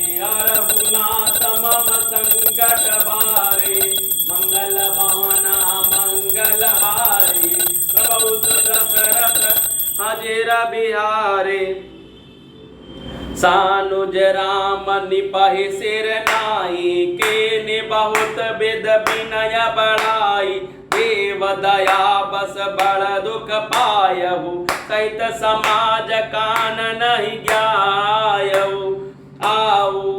रघुनाथ मम संकट बारे मंगल भावना मंगल हारे प्रभु दशरथ अजर बिहारे सानुज राम निपहि सिर नाई के ने बहुत विद विनय बढ़ाई देव दया बस बड़ दुख पायहु सहित समाज कान नहीं ज्ञायहु आऊ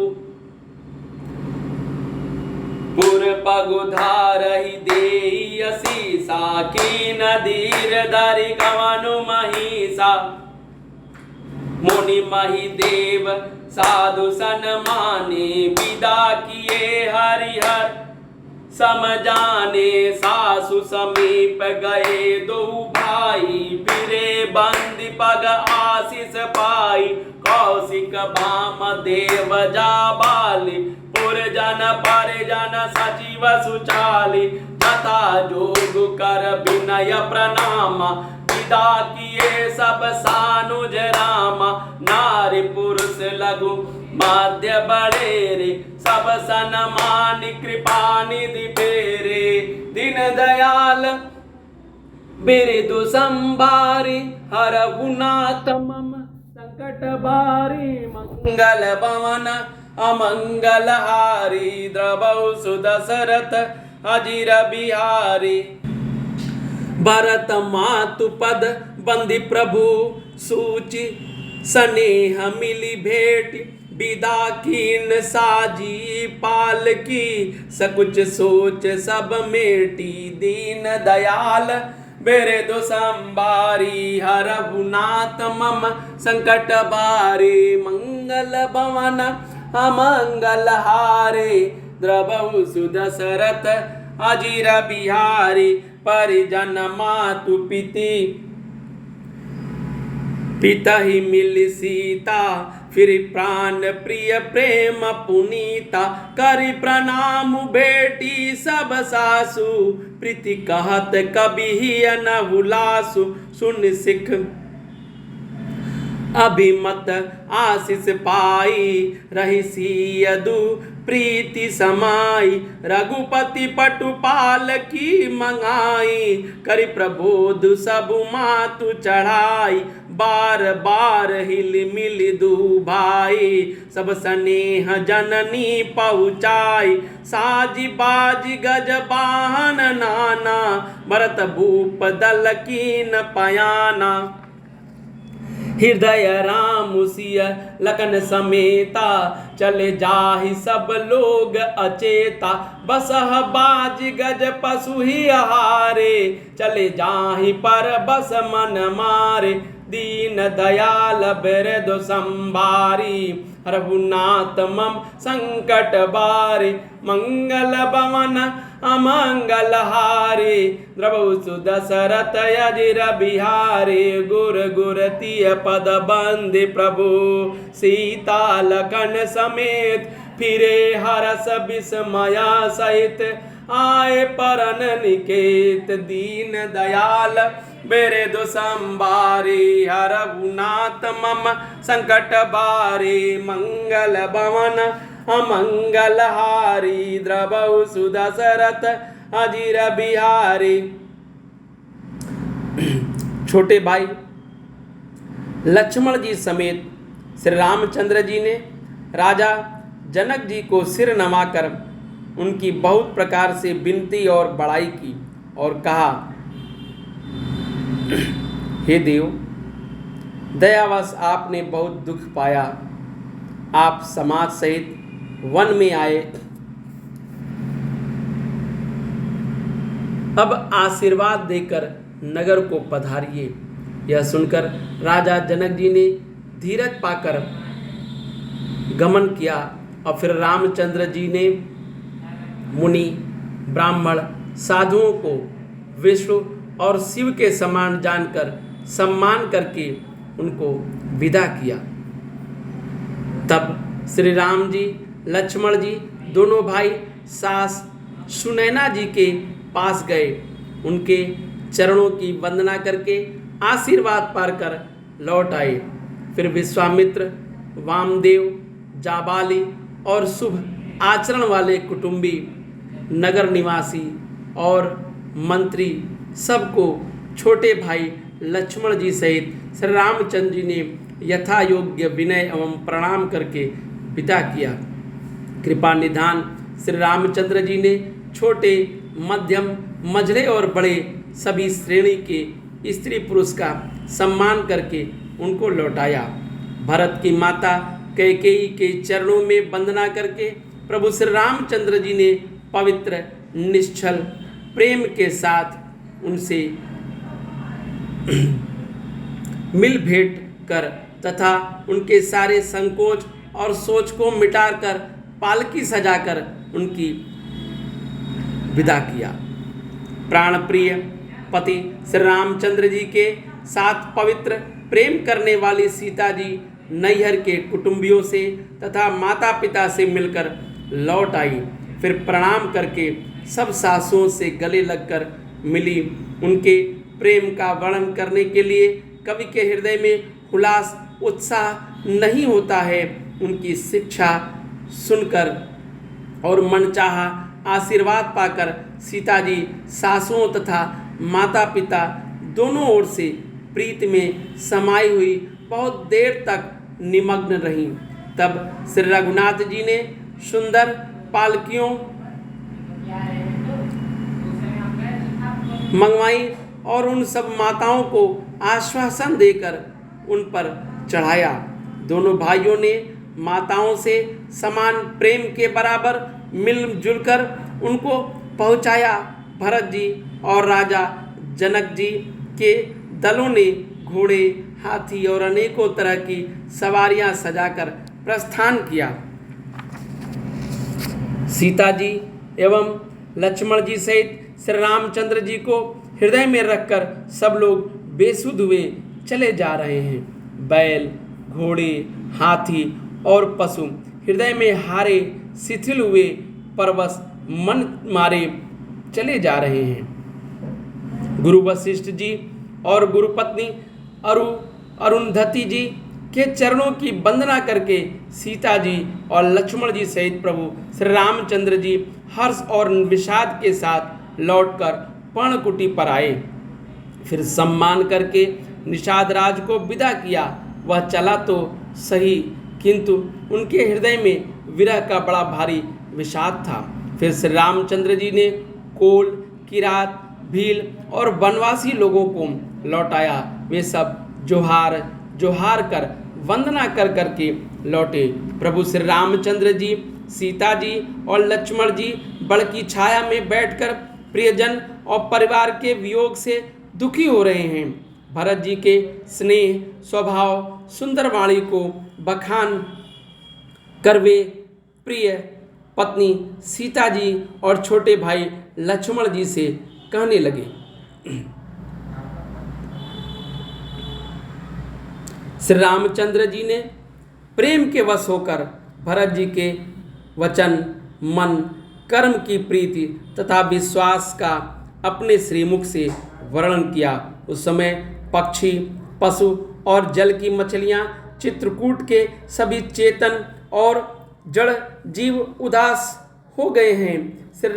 पुर पगुधारहि देई असीसा कीन धीर धरि गवनु महिषा मुनि मही देव साधु सन माने विदा किए हरिहर समझाने सासु समीप गए दो भाई फिरे बंदी पग आशीष पाई कौशिक भाम देव जाबाली पुरजन परिजन सचिव सुचाली तथा जोग कर विनय प्रणाम विदा किए सब सानुज रामा नारी पुरुष लघु माध्य बड़ेरे सब सनमानि कृपा निधि फेरे दीन दयाल बिरदु संभारी हरहु नाथ मम संकट बारी मंगल भवन अमंगल हारी द्रवहु सुदशरथ अजिर बिहारी भरत मातु पद बंदी प्रभु सूचि स्नेह मिली भेट विदा कीन साजी पाल की सकुच सोच सब मेटी दीन दयाल बेरे दो संबारी हरहु नाथ मम संकट बारी मंगल भवन अमंगल हारे द्रवहु सुदशरथ अजिर बिहारी परिजन मातु पिति पिता ही मिल सीता फिर प्राण प्रिय प्रेम पुनीता करि प्रणाम बेटी सब सासु प्रीति कहत कभी न हुलासु सुन सिख अभिमत आशीष पाई रही सियदु प्रीति समाई रघुपति पटुपाल की मंगाई करि प्रबोध सब मातु चढ़ाई बार बार हिल मिल दू भाई सब स्नेह जननी पहुँचाई साजी बाजी गज बाहन नाना भरत भूप दल कीन पयाना हृदय राम सिय लखन समेता चले जाहि सब लोग अचेता बसह बाज गज पशु ही हारे चले जाहि पर बस मन मारे दीन दयाल बिरदु संभारी रघुनाथ मम संकट बारे मंगल भवन अमंगल हारे द्रवहु सुदशरथ अजिर बिहारे गुर गुरतीय पद बंदे प्रभु सीता लखन समेत फिरे हरस विस्मया सहित आए परन निकेत दीन दयाल बिरदु संभारी रघुनाथ मम संकट बारे मंगल भवन अमंगल हारी द्रवहु सुदशरथ अजिर बिहारी। छोटे भाई लक्ष्मण जी समेत श्री रामचंद्र जी ने राजा जनक जी को सिर नवाकर उनकी बहुत प्रकार से विनती और बड़ाई की और कहा, हे देव, दयावश आपने बहुत दुख पाया, आप समाज सहित वन में आए, अब आशीर्वाद देकर नगर को पधारिए। यह सुनकर राजा जनक जी ने धीरज पाकर गमन किया और फिर रामचंद्र जी ने मुनि ब्राह्मण साधुओं को विष्णु और शिव के समान जानकर सम्मान करके उनको विदा किया। तब श्री राम जी लक्ष्मण जी दोनों भाई सास सुनैना जी के पास गए, उनके चरणों की वंदना करके आशीर्वाद पाकर लौट आए। फिर विश्वामित्र, वामदेव, जाबाली और शुभ आचरण वाले कुटुंबी, नगर निवासी और मंत्री सबको छोटे भाई लक्ष्मण जी सहित श्री रामचंद्र जी ने यथा योग्य विनय एवं प्रणाम करके विदा किया। कृपा निधान श्री रामचंद्र जी ने छोटे, मध्यम, मझले और बड़े सभी श्रेणी के स्त्री पुरुष का सम्मान करके उनको लौटाया। भरत की माता कैकेयी के चरणों में वंदना करके प्रभु श्री रामचंद्र जी ने पवित्र निश्चल प्रेम के साथ उनसे मिल भेंट कर तथा उनके सारे संकोच और सोच को मिटाकर पालकी सजाकर उनकी विदा किया। प्राण प्रिय पति श्री रामचंद्र जी के साथ पवित्र प्रेम करने वाली सीता जी नैहर के कुटुंबियों से तथा माता पिता से मिलकर लौट आई। फिर प्रणाम करके सब सासुओं से गले लगकर मिली। उनके प्रेम का वर्णन करने के लिए कवि के हृदय में उल्लास उत्साह नहीं होता है। उनकी शिक्षा सुनकर और मनचाहा आशीर्वाद पाकर सीता जी सासुओं तथा माता पिता दोनों ओर से प्रीति में समाई हुई बहुत देर तक निमग्न रहीं। तब श्री रघुनाथ जी ने सुंदर पालकियों मंगवाई और उन सब माताओं को आश्वासन देकर उन पर चढ़ाया। दोनों भाइयों ने माताओं से समान प्रेम के बराबर मिलजुल कर उनको पहुंचाया। भरत जी और राजा जनक जी के दलों ने घोड़े, हाथी और अनेकों तरह की सवारियां सजाकर प्रस्थान किया। सीता जी एवं लक्ष्मण जी सहित श्री रामचंद्र जी को हृदय में रखकर सब लोग बेसुध हुए चले जा रहे हैं। बैल, घोड़े, हाथी और पशु हृदय में हारे शिथिल हुए परवश मन मारे चले जा रहे हैं। गुरु वशिष्ठ जी और गुरुपत्नी अरुंधति जी के चरणों की वंदना करके सीता जी और लक्ष्मण जी सहित प्रभु श्री रामचंद्र जी हर्ष और विषाद के साथ लौटकर पर्णकुटी पर आए। फिर सम्मान करके निषाद राज को विदा किया। वह चला तो सही, किंतु उनके हृदय में विरह का बड़ा भारी विषाद था। फिर श्री रामचंद्र जी ने कोल, किरात, भील और वनवासी लोगों को लौटाया। वे सब जोहार जोहार कर वंदना कर करके लौटे। प्रभु श्री रामचंद्र जी, सीता जी और लक्ष्मण जी बड़ की छाया में बैठकर प्रियजन और परिवार के वियोग से दुखी हो रहे हैं। भरत जी के स्नेह, स्वभाव, सुंदर वाणी को बखान कर वे प्रिय पत्नी सीता जी और छोटे भाई लक्ष्मण जी से कहने लगे। श्री रामचंद्र जी ने प्रेम के वश होकर भरत जी के वचन, मन, कर्म की प्रीति तथा विश्वास का अपने श्रीमुख से वर्णन किया। उस समय पक्षी, पशु और जल की मछलियां, चित्रकूट के सभी चेतन और जड़ जीव उदास हो गए हैं। श्री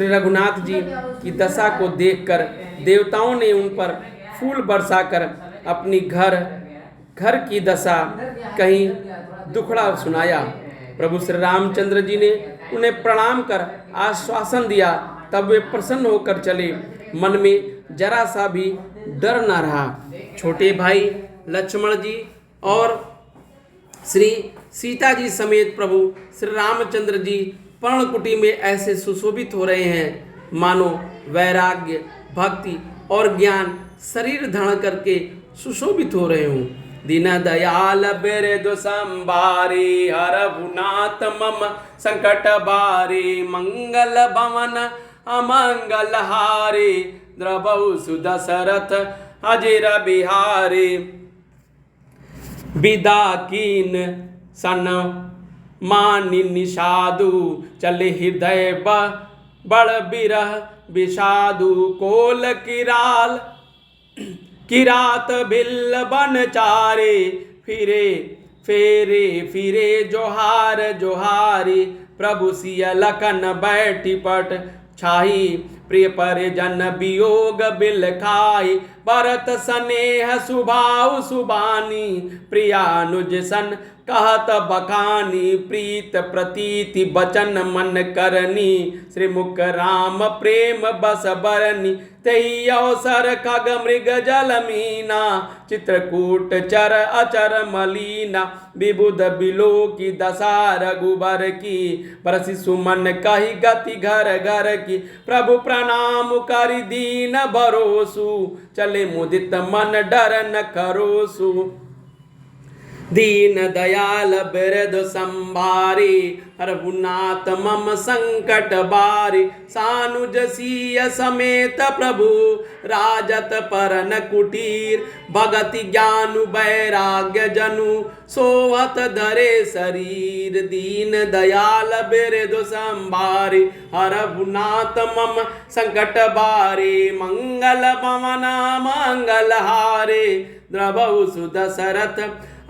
रघुनाथ जी की दशा को देखकर देवताओं ने उन पर फूल बरसाकर अपनी घर की दशा कहीं दुखड़ा सुनाया। प्रभु श्री रामचंद्र जी ने उन्हें प्रणाम कर आश्वासन दिया। तब वे प्रसन्न होकर चले। मन में जरा सा भी डर न रहा। छोटे भाई लक्ष्मण जी और श्री सीता जी समेत प्रभु श्री रामचंद्र जी पर्णकुटी में ऐसे सुशोभित हो रहे हैं मानो वैराग्य, भक्ति और ज्ञान शरीर धारण करके सुशोभित हो रहे हों। दीन दयाल बिरदु संभारी, हरभुनाथ मम संकट बारी, मंगल भवन अमंगल हारी, द्रवहु सुदशरथ अजिर बिहारी। विदा कीन सन मानि निषादु, चले हृदय बड़ बिरह विषादु। कोल किरात बिल बन चारे, फिरे फेरे फिरे जोहार जोहारी, प्रभु सिय लखन बैठी पट छाही, प्रिय परिजन वियोग बिल खाई, भरत स्नेह सुभाव सुबानी, प्रियानुज सन कहत बखानी, प्रीत प्रतीति बचन मन करनी, श्रीमुख राम प्रेम बस बरनी, तही अवसर खग मृग जल मीना, चित्रकूट चर अचर मलीना, विबुध बिलो की दशा रघुबर की, बरसि सुमन कही गति घर घर की, प्रभु प्रणाम करि दीन भरोसु, चले मुदित मन डर न करोसु, दीन दयाल बिरद संभारी, रघुनाथ मम संकट बारी, सानुज सिय समेत प्रभु, राजत परन कुटीर, भगति ज्ञान वैराग्य जनु, सोवत धरे शरीर, दीन दयाल बिरद संभारी, रघुनाथ मम संकट बारी, मंगल भवन मंगल हारे, द्रवहु सुदशरथ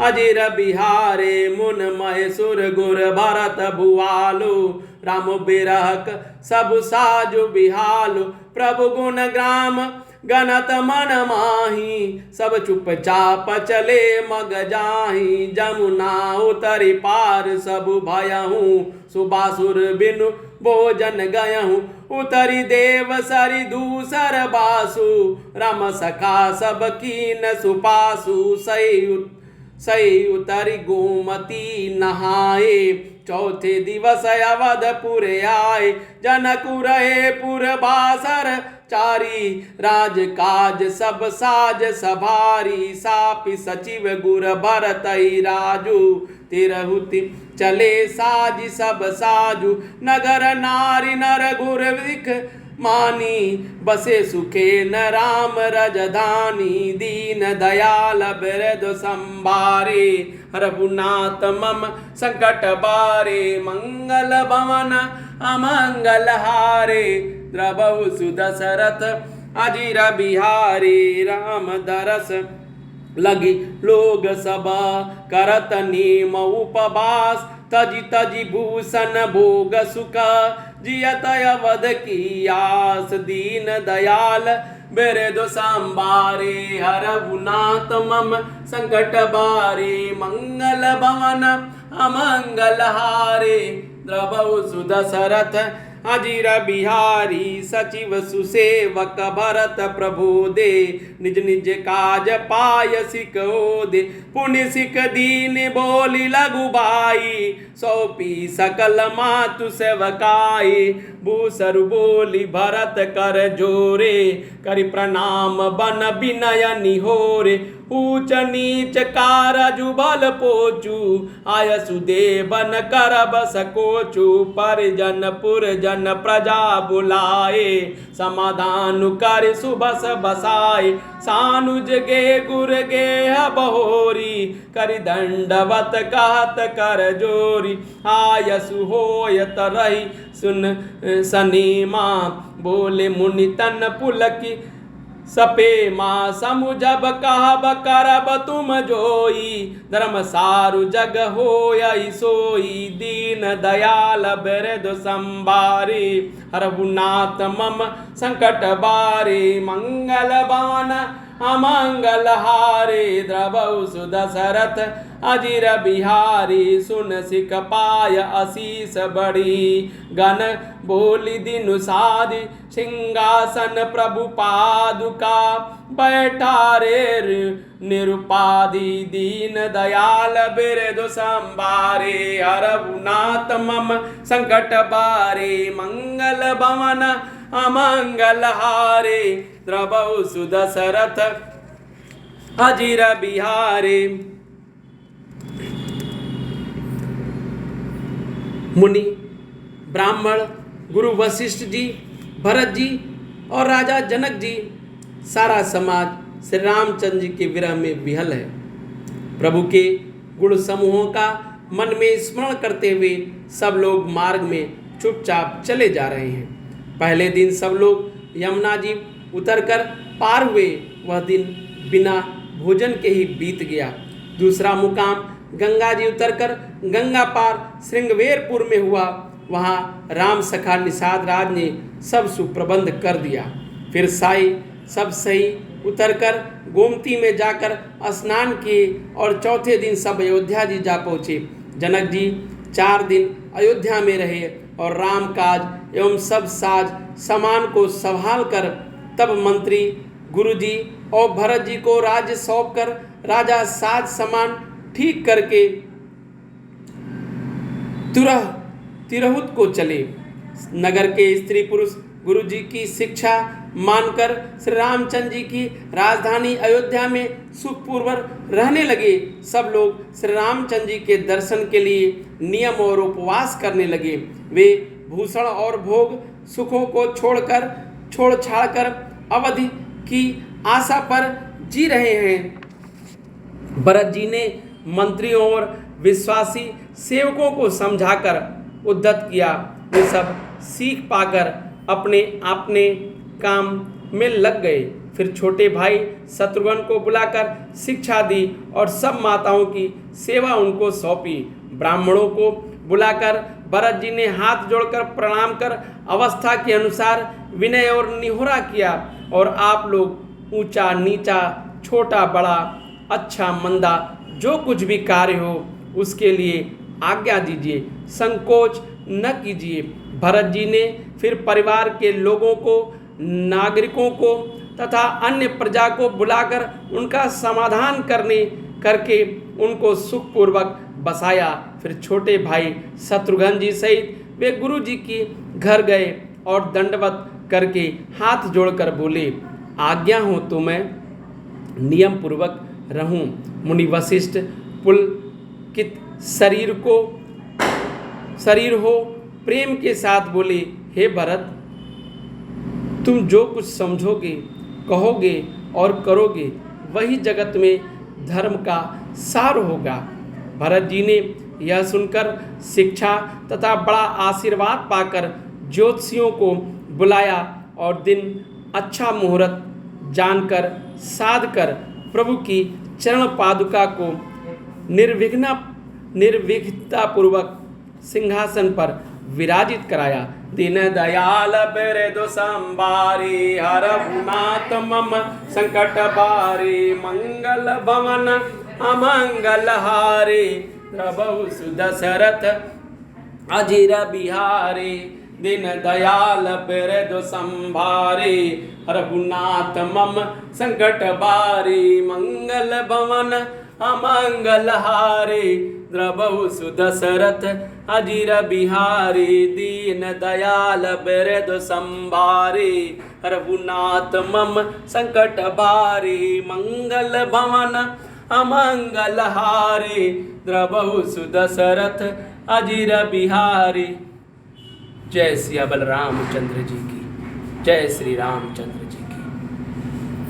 अजिर बिहारे, मुन महेशुर गुर भरत भुआलो, राम बिरहक सब साजु बिहालो, प्रभु गुण ग्राम गणत मन माही, सब चुपचाप चले मग जाही, जमुना उतरि पार सब भयहूँ, सुबासुर बिनु भोजन गयहूँ, उतरि देव सरि दूसर बासु, रम सखा सब कीन सुपासु, सही उतरि गोमती नहाए, चौथे दिवस अवधपुर आए, जनकु रहे पुर बासर चारी, राज काज सब साज सभारी, सापि सचिव गुर भरतहि राजू, तिरहुति चले साज सब साजू, नगर नारी नर गुर विख मानी, बसे सुखे न राम रजधानी, दीन दयाल बिरद संभारे, रघुनाथ मम संकट बारे, मंगल भवन अमंगल हारे, द्रवहु सुदशरथ अजिर बिहारी, राम दरस लगी लोग सबा, करत नेम उपवास, तजि तजि भूषण भोग सुख, जियत अवध की आस, दीन दयाल बिरद संभारे, रघुनाथ मम संकट बारे, मंगल भवन अमंगल हारे, द्रवहु सुदशरथ अजिर बिहारी, सचिव सुसेवक भरत प्रबोधे, निज निज काज पाय सिकोदे, पुण्य सिख दीन बोली लघु भाई, सौंपी सकल मातु सेवकाई, भूसरु बोली भरत कर जोरे, करि प्रणाम बन विनय निहोरे, ऊंच नीच कारजु बल पोचू, आयसु देवन करब सकोचू, परिजन पुरजन प्रजा बुलाए, समाधान कर सुबस बसाए, सानुज गे गुर गेह बहोरी, करि दंडवत कहत कर जोरी, आयसु होयत रही सुन सनीमा, बोले मुनि तन पुलकी सपे माँ समुझब कहब करब तुम जोई, धर्म सारु जग होय सोई, दीन दयाल बिरद संभारे, रघुनाथ मम संकट बारे, मंगल भवन अमंगल हारे, द्रवहु सुदशरथ अजिर बिहारी, सुन सिख पाय असीस बड़ी, गण बोली दिनु साधि, सिंहासन प्रभु पादुका, बैठारे निरुपाधि, दीन दयाल बिरद संभारे, रघुनाथ मम संकट बारे, मंगल भवन अमंगल हारे, द्रवहु सुदशरथ अजिर बिहारे। मुनि ब्राह्मण गुरु वशिष्ठ जी, भरत जी और राजा जनक जी, सारा समाज श्री रामचंद्र जी के विरह में विहल है। प्रभु के गुण समूहों का मन में स्मरण करते हुए सब लोग मार्ग में चुपचाप चले जा रहे हैं। पहले दिन सब लोग यमुना जी उतरकर पार हुए। वह दिन बिना भोजन के ही बीत गया। दूसरा मुकाम गंगा जी उतरकर गंगा पार श्रृंगवेरपुर में हुआ। वहाँ राम सखा निषाद राज ने सब सुप्रबंध कर दिया। फिर साई सब सही उतरकर गोमती में जाकर स्नान किए और चौथे दिन सब अयोध्या जी जा पहुँचे। जनक जी 4 दिन अयोध्या में रहे और राम काज एवं सब साज सामान को संभाल कर तब मंत्री गुरुजी और भरत जी को राज्य सौंप कर राजा साज सामान ठीक करके तिरहुत को चले। नगर के स्त्री पुरुष गुरुजी की शिक्षा मानकर श्री रामचंद्र जी की राजधानी अयोध्या में सुखपूर्वक रहने लगे। सब लोग श्री रामचंद्र जी के दर्शन के लिए नियम और उपवास करने लगे। वे भूषण और भोग सुखों को छोड़ छाड़ कर अवधि की आशा पर जी रहे हैं। भरत जी ने मंत्रियों और विश्वासी सेवकों को समझाकर उद्धत किया। वे सब सीख पाकर अपने काम में लग गए। फिर छोटे भाई शत्रुघ्न को बुलाकर शिक्षा दी और सब माताओं की सेवा उनको सौंपी। ब्राह्मणों को बुलाकर भरत जी ने हाथ जोड़कर प्रणाम कर अवस्था के अनुसार विनय और निहोरा किया और आप लोग ऊंचा नीचा छोटा बड़ा अच्छा मंदा जो कुछ भी कार्य हो उसके लिए आज्ञा दीजिए, संकोच न कीजिए। भरत जी ने फिर परिवार के लोगों को, नागरिकों को तथा अन्य प्रजा को बुलाकर उनका समाधान करके उनको सुखपूर्वक बसाया। फिर छोटे भाई शत्रुघ्न जी सहित वे गुरु जी के घर गए और दंडवत करके हाथ जोड़कर बोले, आज्ञा हो तो मैं नियम पूर्वक रहूं। मुनि वशिष्ठ पुलकित शरीर हो प्रेम के साथ बोले, हे भरत, तुम जो कुछ समझोगे, कहोगे और करोगे वही जगत में धर्म का सार होगा। भरत जी ने यह सुनकर शिक्षा तथा बड़ा आशीर्वाद पाकर ज्योतिषियों को बुलाया और दिन अच्छा मुहूर्त जानकर साधकर प्रभु की चरण पादुका को निर्विघ्नता पूर्वक सिंहासन पर विराजित कराया। दीन दयाल बिरदु संभारी हरनाथ मम संकट बारी मंगल भवन अमंगल हारी प्रभु सुदशरथ अजीर बिहारी। दीन दयाल बिरदु संभारी रघुनाथ मम संकट बारी मंगल भवन अमंगल हारी द्रबहु सुदशरथ अजीर बिहारी। दीन दयाल बिरदु संभारी रघुनाथ मम संकट बारी मंगल भवन अमंगल हारी द्रबहु सुदशरथ अजीर बिहारी। जय श्री बलरामचंद्र जी की जय। श्री रामचंद्र।